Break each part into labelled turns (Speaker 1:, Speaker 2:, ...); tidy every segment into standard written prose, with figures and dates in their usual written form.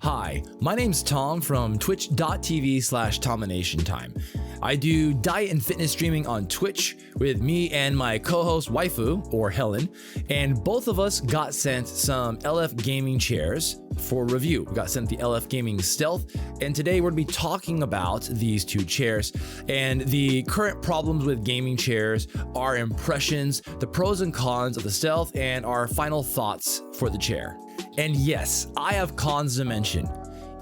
Speaker 1: Hi, my name's Tom from twitch.tv/TominationTime. I do diet and fitness streaming on Twitch with me and my co-host Waifu, or Helen, and both of us got sent some LFGaming chairs for review. We got sent the LFGaming Stealth, and today we're going to be talking about these two chairs and the current problems with gaming chairs, our impressions, the pros and cons of the Stealth, and our final thoughts for the chair. And yes, I have cons to mention.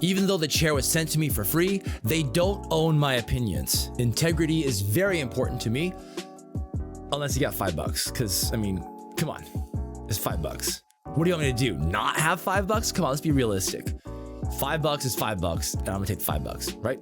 Speaker 1: Even though the chair was sent to me for free, they don't own my opinions. Integrity is very important to me, unless you got $5, because, I mean, come on, it's $5. What do you want me to do? Not have $5? Come on, let's be realistic. $5 is $5, and I'm gonna take $5, right?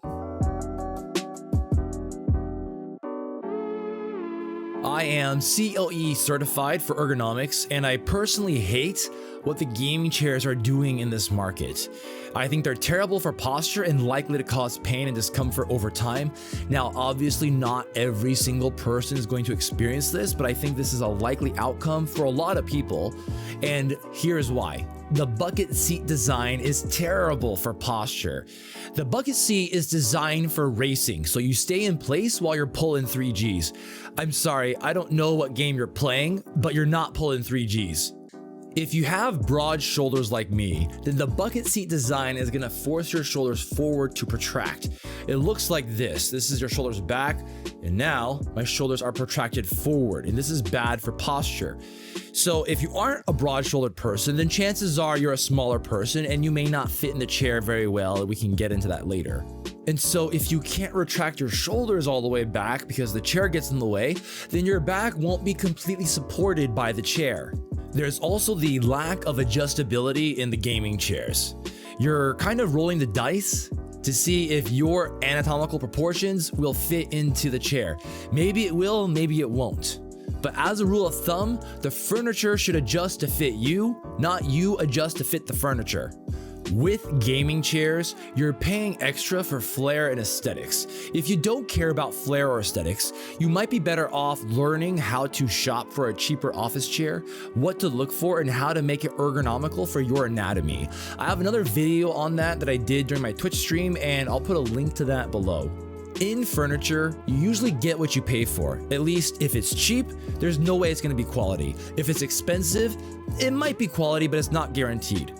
Speaker 1: I am COEE certified for ergonomics, and I personally hate what the gaming chairs are doing in this market. I think they're terrible for posture and likely to cause pain and discomfort over time. Now, obviously not every single person is going to experience this, but I think this is a likely outcome for a lot of people, and here's why. The bucket seat design is terrible for posture. The bucket seat is designed for racing, so you stay in place while you're pulling 3Gs. I'm sorry, I don't know what game you're playing, but you're not pulling 3Gs. If you have broad shoulders like me, then the bucket seat design is gonna force your shoulders forward to protract. It looks like this. This is your shoulders back, and now my shoulders are protracted forward, and this is bad for posture. So if you aren't a broad-shouldered person, then chances are you're a smaller person and you may not fit in the chair very well. We can get into that later. And so if you can't retract your shoulders all the way back because the chair gets in the way, then your back won't be completely supported by the chair. There's also the lack of adjustability in the gaming chairs. You're kind of rolling the dice to see if your anatomical proportions will fit into the chair. Maybe it will, maybe it won't. But as a rule of thumb, the furniture should adjust to fit you, not you adjust to fit the furniture. With gaming chairs, you're paying extra for flair and aesthetics. If you don't care about flair or aesthetics, you might be better off learning how to shop for a cheaper office chair, what to look for, and how to make it ergonomical for your anatomy. I have another video on that I did during my Twitch stream, and I'll put a link to that below. In furniture, you usually get what you pay for. At least if it's cheap, there's no way it's going to be quality. If it's expensive, it might be quality, but it's not guaranteed.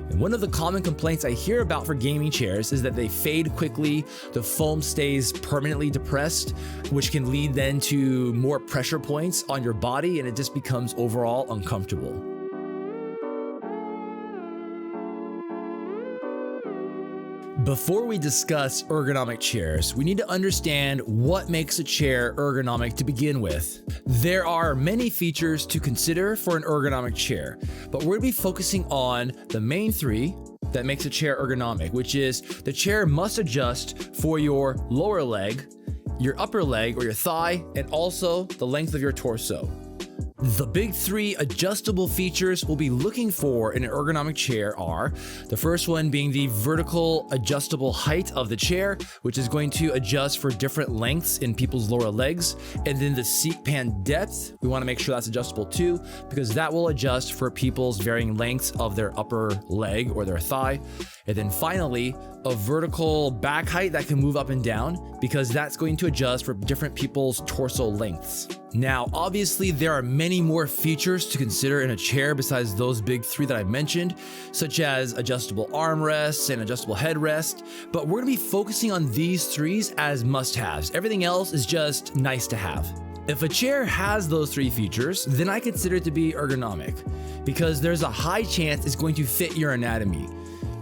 Speaker 1: And one of the common complaints I hear about for gaming chairs is that they fade quickly, the foam stays permanently depressed, which can lead then to more pressure points on your body, and it just becomes overall uncomfortable. Before we discuss ergonomic chairs, we need to understand what makes a chair ergonomic to begin with. There are many features to consider for an ergonomic chair, but we're going to be focusing on the main three that makes a chair ergonomic, which is the chair must adjust for your lower leg, your upper leg or your thigh, and also the length of your torso. The big three adjustable features we'll be looking for in an ergonomic chair are the first one being the vertical adjustable height of the chair, which is going to adjust for different lengths in people's lower legs, and then the seat pan depth. We want to make sure that's adjustable too, because that will adjust for people's varying lengths of their upper leg or their thigh. And then finally, a vertical back height that can move up and down, because that's going to adjust for different people's torso lengths. Now, obviously, there are many more features to consider in a chair besides those big three that I mentioned, such as adjustable armrests and adjustable headrest, but we're going to be focusing on these three as must-haves. Everything else is just nice to have. If a chair has those three features, then I consider it to be ergonomic, because there's a high chance it's going to fit your anatomy.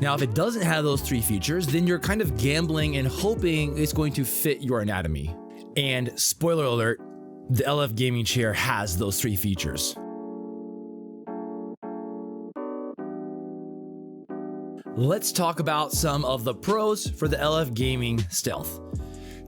Speaker 1: Now, if it doesn't have those three features, then you're kind of gambling and hoping it's going to fit your anatomy. And spoiler alert, the LFGaming chair has those three features. Let's talk about some of the pros for the LFGaming Stealth.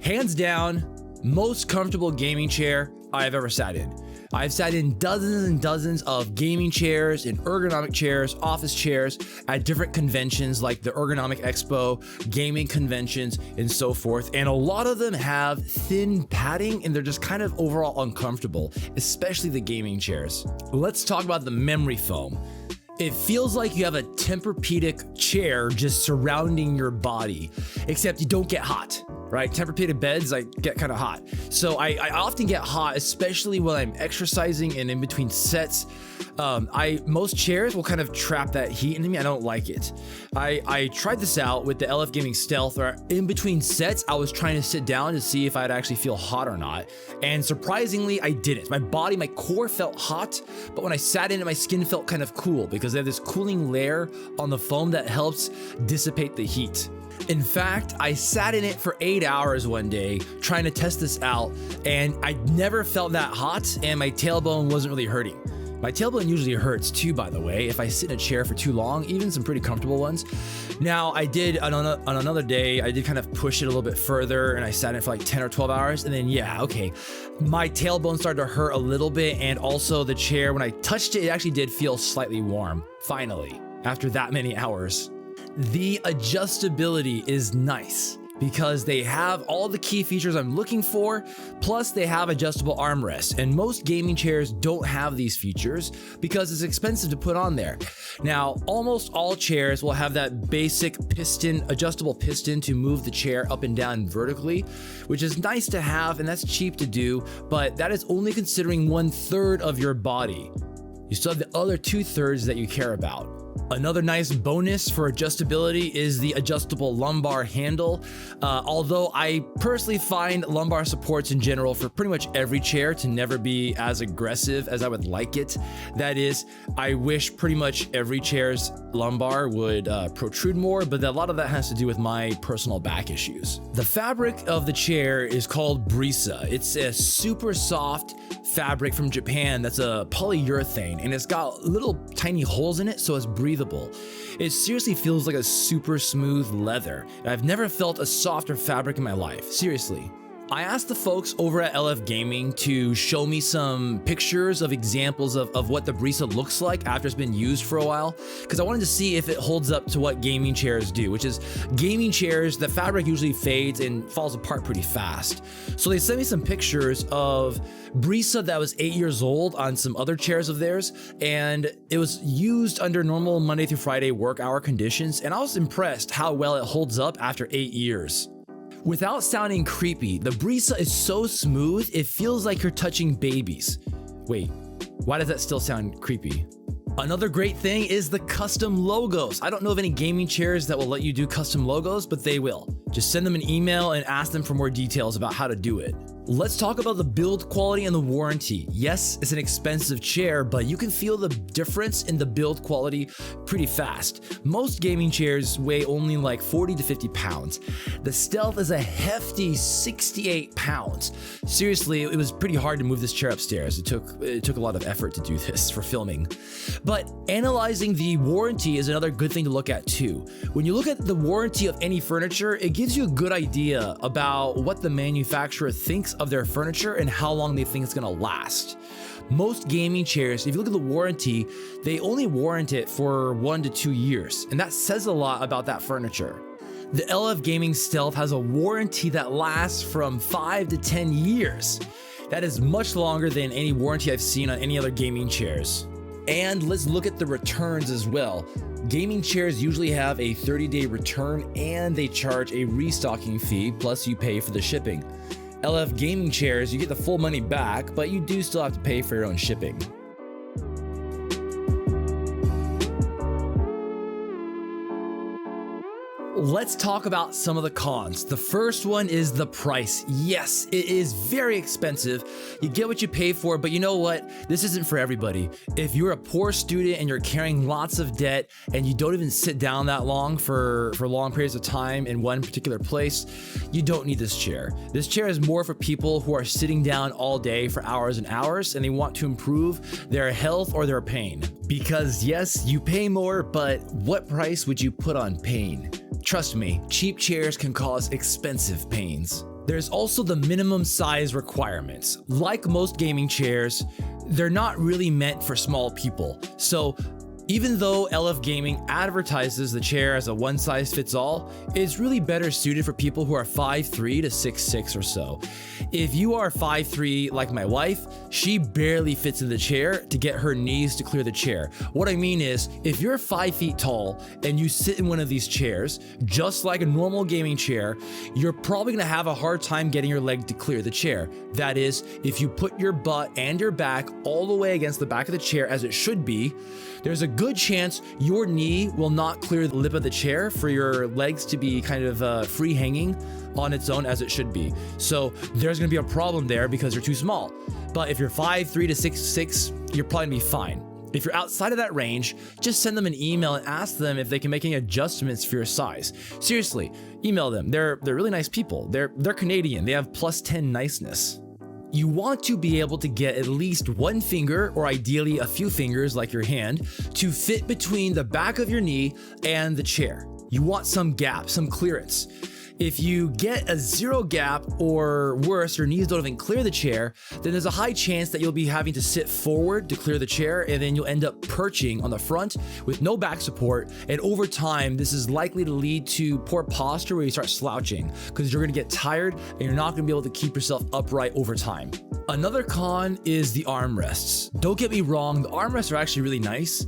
Speaker 1: Hands down, most comfortable gaming chair I've ever sat in. I've sat in dozens and dozens of gaming chairs and ergonomic chairs, office chairs at different conventions like the Ergonomic Expo, gaming conventions, and so forth. And a lot of them have thin padding and they're just kind of overall uncomfortable, especially the gaming chairs. Let's talk about the memory foam. It feels like you have a Tempur-Pedic chair just surrounding your body, except you don't get hot, right? Tempur-Pedic beds get kind of hot. So I often get hot, especially when I'm exercising and in between sets. Most chairs will kind of trap that heat into me. I don't like it. I tried this out with the LFGaming Stealth, where in between sets, I was trying to sit down to see if I'd actually feel hot or not. And surprisingly, I didn't. My core felt hot, but when I sat in it, my skin felt kind of cool because they have this cooling layer on the foam that helps dissipate the heat. In fact, I sat in it for 8 hours one day trying to test this out, and I never felt that hot, and my tailbone wasn't really hurting. My tailbone usually hurts too, by the way, if I sit in a chair for too long, even some pretty comfortable ones. Now, I did on another day, I did kind of push it a little bit further, and I sat in it for like 10 or 12 hours, and then my tailbone started to hurt a little bit, and also the chair, when I touched it, it actually did feel slightly warm, finally, after that many hours. The adjustability is nice because they have all the key features I'm looking for, plus they have adjustable armrests, and most gaming chairs don't have these features because it's expensive to put on there. Now, almost all chairs will have that basic adjustable piston to move the chair up and down vertically, which is nice to have, and that's cheap to do, but that is only considering 1/3 of your body. You still have the other 2/3 that you care about. Another nice bonus for adjustability is the adjustable lumbar handle. Although I personally find lumbar supports in general for pretty much every chair to never be as aggressive as I would like it. That is, I wish pretty much every chair's lumbar would protrude more, but a lot of that has to do with my personal back issues. The fabric of the chair is called Brisa. It's a super soft fabric from Japan that's a polyurethane, and it's got little tiny holes in it, so it's breathable. It seriously feels like a super smooth leather. I've never felt a softer fabric in my life, seriously. I asked the folks over at LF Gaming to show me some pictures of examples of what the Brisa looks like after it's been used for a while, because I wanted to see if it holds up to what gaming chairs do, which is gaming chairs, the fabric usually fades and falls apart pretty fast. So they sent me some pictures of Brisa that was 8 years old on some other chairs of theirs, and it was used under normal Monday through Friday work hour conditions, and I was impressed how well it holds up after 8 years. Without sounding creepy, the Brisa is so smooth, it feels like you're touching babies. Wait, why does that still sound creepy? Another great thing is the custom logos. I don't know of any gaming chairs that will let you do custom logos, but they will. Just send them an email and ask them for more details about how to do it. Let's talk about the build quality and the warranty. Yes, it's an expensive chair, but you can feel the difference in the build quality pretty fast. Most gaming chairs weigh only like 40 to 50 pounds. The Stealth is a hefty 68 pounds. Seriously, it was pretty hard to move this chair upstairs. It took a lot of effort to do this for filming. But analyzing the warranty is another good thing to look at too. When you look at the warranty of any furniture, it gives you a good idea about what the manufacturer thinks of their furniture and how long they think it's gonna last. Most gaming chairs, if you look at the warranty, they only warrant it for 1 to 2 years, and that says a lot about that furniture. The LFGaming Stealth has a warranty that lasts from 5 to 10 years. That is much longer than any warranty I've seen on any other gaming chairs. And let's look at the returns as well. Gaming chairs usually have a 30-day return, and they charge a restocking fee, plus you pay for the shipping. LF Gaming chairs, you get the full money back, but you do still have to pay for your own shipping. Let's talk about some of the cons. The first one is the price. Yes, it is very expensive. You get what you pay for, but you know what? This isn't for everybody. If you're a poor student and you're carrying lots of debt and you don't even sit down that long for long periods of time in one particular place, you don't need this chair. This chair is more for people who are sitting down all day for hours and hours and they want to improve their health or their pain. Because yes, you pay more, but what price would you put on pain? Trust me, cheap chairs can cause expensive pains. There's also the minimum size requirements. Like most gaming chairs, they're not really meant for small people. So even though LF Gaming advertises the chair as a one-size-fits-all, it's really better suited for people who are 5'3" to 6'6" or so. If you are 5'3" like my wife, she barely fits in the chair to get her knees to clear the chair. What I mean is, if you're 5 feet tall and you sit in one of these chairs, just like a normal gaming chair, you're probably gonna have a hard time getting your leg to clear the chair. That is, if you put your butt and your back all the way against the back of the chair as it should be, there's a good chance your knee will not clear the lip of the chair for your legs to be kind of free hanging on its own as it should be. So there's gonna be a problem there because you're too small. But if you're 5'3" to 6'6", you're probably gonna be fine. If you're outside of that range, just send them an email and ask them if they can make any adjustments for your size. Seriously, email them. They're really nice people. They're Canadian. They have +10 niceness. You want to be able to get at least one finger, or ideally a few fingers like your hand, to fit between the back of your knee and the chair. You want some gap, some clearance. If you get a 0 gap, or worse, your knees don't even clear the chair, then there's a high chance that you'll be having to sit forward to clear the chair, and then you'll end up perching on the front with no back support. And over time, this is likely to lead to poor posture where you start slouching because you're gonna get tired and you're not gonna be able to keep yourself upright over time. Another con is the armrests. Don't get me wrong, the armrests are actually really nice.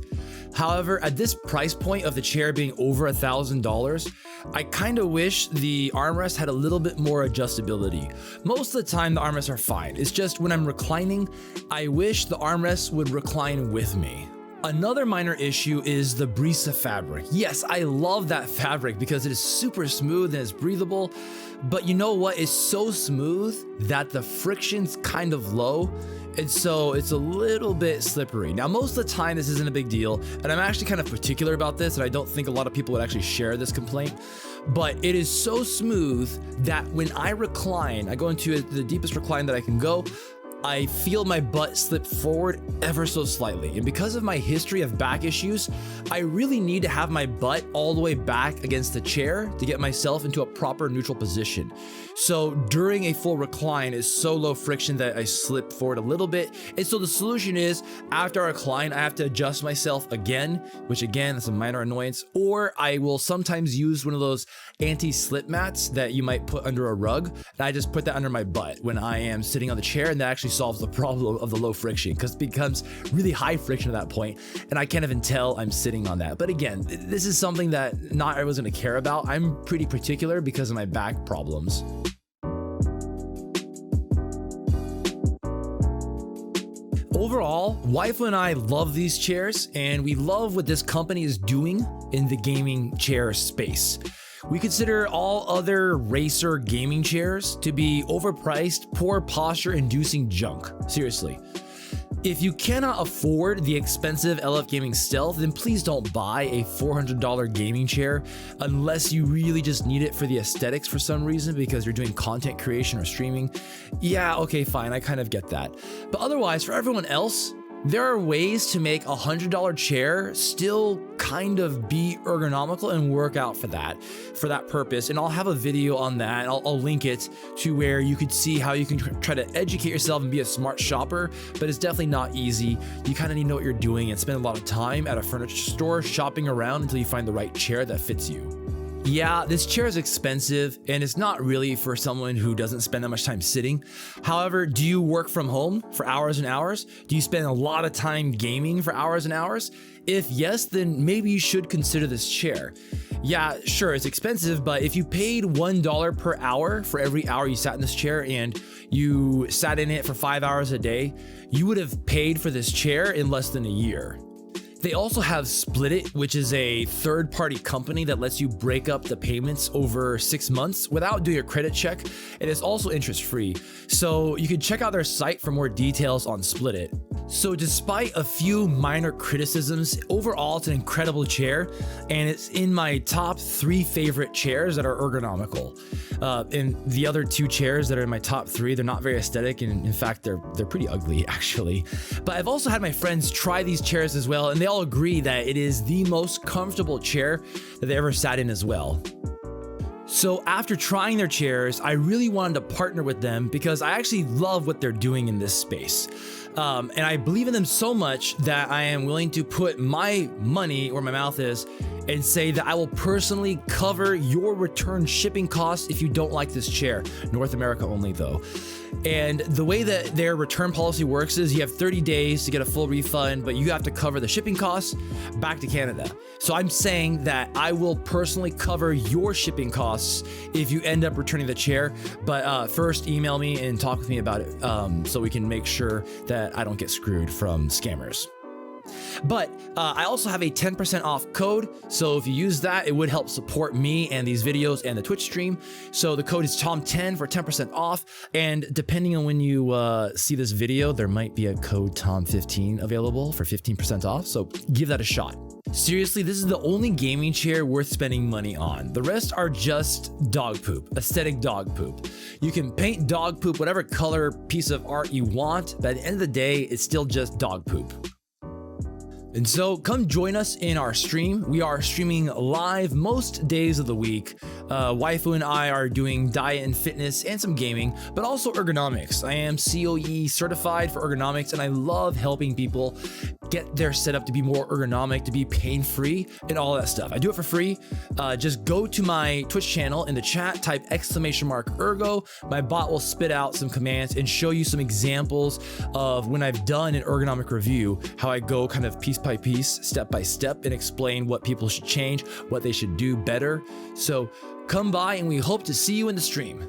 Speaker 1: However, at this price point of the chair being over $1,000, I kind of wish the armrest had a little bit more adjustability. Most of the time, the armrests are fine. It's just when I'm reclining, I wish the armrests would recline with me. Another minor issue is the Brisa fabric. Yes, I love that fabric because it is super smooth and it's breathable, but you know what? It's so smooth that the friction's kind of low, and so it's a little bit slippery. Now, most of the time, this isn't a big deal, and I'm actually kind of particular about this, and I don't think a lot of people would actually share this complaint, but it is so smooth that when I recline, I go into the deepest recline that I can go, I feel my butt slip forward ever so slightly. And because of my history of back issues, I really need to have my butt all the way back against the chair to get myself into a proper neutral position. So during a full recline, it's so low friction that I slip forward a little bit. And so the solution is, after I recline, I have to adjust myself again, which again, is a minor annoyance, or I will sometimes use one of those anti-slip mats that you might put under a rug. And I just put that under my butt when I am sitting on the chair, and that actually solves the problem of the low friction because it becomes really high friction at that point, and I can't even tell I'm sitting on that. But again, this is something that not everyone's gonna care about. I'm pretty particular because of my back problems. Overall, Waifu and I love these chairs, and we love what this company is doing in the gaming chair space. We consider all other racer gaming chairs to be overpriced, poor posture-inducing junk. Seriously. If you cannot afford the expensive LFGaming Stealth, then please don't buy a $400 gaming chair unless you really just need it for the aesthetics for some reason because you're doing content creation or streaming. Yeah, okay, fine, I kind of get that. But otherwise, for everyone else, there are ways to make a $100 chair still kind of be ergonomical and work out for that purpose. And I'll have a video on that. I'll link it to where you could see how you can try to educate yourself and be a smart shopper, but it's definitely not easy. You kind of need to know what you're doing and spend a lot of time at a furniture store shopping around until you find the right chair that fits you. Yeah, this chair is expensive and it's not really for someone who doesn't spend that much time sitting. However, do you work from home for hours and hours? Do you spend a lot of time gaming for hours and hours? If yes, then maybe you should consider this chair. Yeah, sure, it's expensive, but if you paid $1 per hour for every hour you sat in this chair and you sat in it for 5 hours a day, you would have paid for this chair in less than a year. They also have Split It, which is a third-party company that lets you break up the payments over 6 months without doing a credit check, and it's also interest-free. So you can check out their site for more details on Split It. So despite a few minor criticisms, overall it's an incredible chair, and it's in my top 3 favorite chairs that are ergonomical. And the other 2 chairs that are in my top 3, they're not very aesthetic, and in fact they're pretty ugly actually. But I've also had my friends try these chairs as well, and they all agree that it is the most comfortable chair that they ever sat in as well. So after trying their chairs, I really wanted to partner with them because I actually love what they're doing in this space. And I believe in them so much that I am willing to put my money where my mouth is and say that I will personally cover your return shipping costs if you don't like this chair. North America only though. And the way that their return policy works is you have 30 days to get a full refund, but you have to cover the shipping costs back to Canada. So I'm saying that I will personally cover your shipping costs if you end up returning the chair. But first email me and talk with me about it so we can make sure that I don't get screwed from scammers. But I also have a 10% off code, so if you use that, it would help support me and these videos and the Twitch stream. So the code is Tom10 for 10% off, and depending on when you see this video, there might be a code Tom15 available for 15% off, so give that a shot. Seriously, this is the only gaming chair worth spending money on. The rest are just dog poop, aesthetic dog poop. You can paint dog poop whatever color piece of art you want, but at the end of the day, it's still just dog poop. And so come join us in our stream. We are streaming live most days of the week. Waifu and I are doing diet and fitness and some gaming, but also ergonomics. I am COEE certified for ergonomics, and I love helping people get their setup to be more ergonomic, to be pain-free, and all that stuff. I do it for free. Just go to my Twitch channel in the chat, type !ergo. My bot will spit out some commands and show you some examples of when I've done an ergonomic review, how I go kind of piece by piece, step by step, and explain what people should change, what they should do better. So come by and we hope to see you in the stream.